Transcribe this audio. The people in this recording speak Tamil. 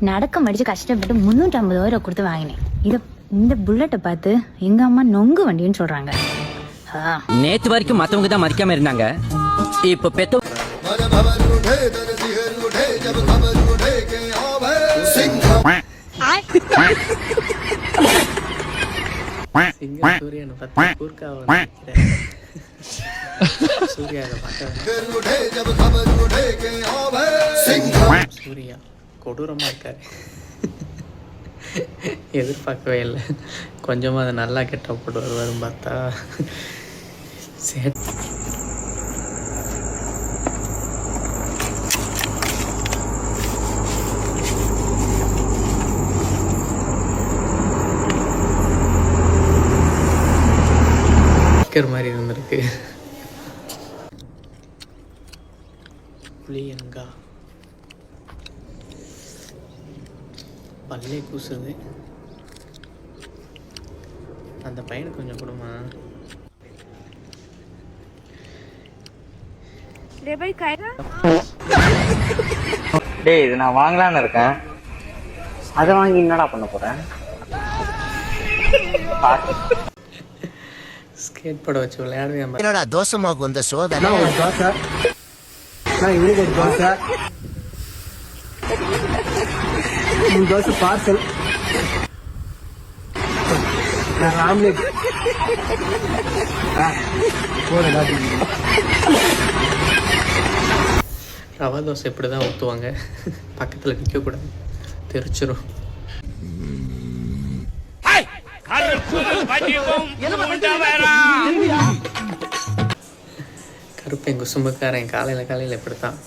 நடக்க மடிச்சு கஷ்டப்பட்டு 350 ரூபா கொடுத்து வாங்கினேன். இந்த புல்லட்டை பார்த்து எங்க அம்மா நொங்கு வண்டின்னு சொல்றாங்க. நேத்து வரைக்கும் மத்தவங்க தான் மதிக்காம இருந்தாங்க. இப்ப பெத்த சூர்யா கொடூரமா இருக்காரு. எதிர்பார்க்கவே இல்லை. கொஞ்சமா அதை நல்லா கெட்ட போட்டு வருவாருன்னு பார்த்தா சரி. மாதிரி இருந்திருக்கு. புளியங்கா பல்லே கூசுது. அந்த பையனுக்கு கொஞ்சம் கொடுமா. டேய் இது நான் வாங்கலான்னு இருக்கேன். அதை வாங்கி என்னடா பண்ண போறேன்? ஸ்கேட் போர்டை வச்சு விளையாடுவேன். என்னடா தோசமாக்கு வந்த சோதனை. தோசை இவனுக்கு ஒரு தோசை, தோசை பார்சல், ஆம்லேட். ரவா தோசை இப்படி தான் ஊற்றுவாங்க. பக்கத்தில் நிற்கக்கூடாது, தெரிச்சிடும். கருப்பேன் குசும்புக்காரன் காலையில் இப்படித்தான்.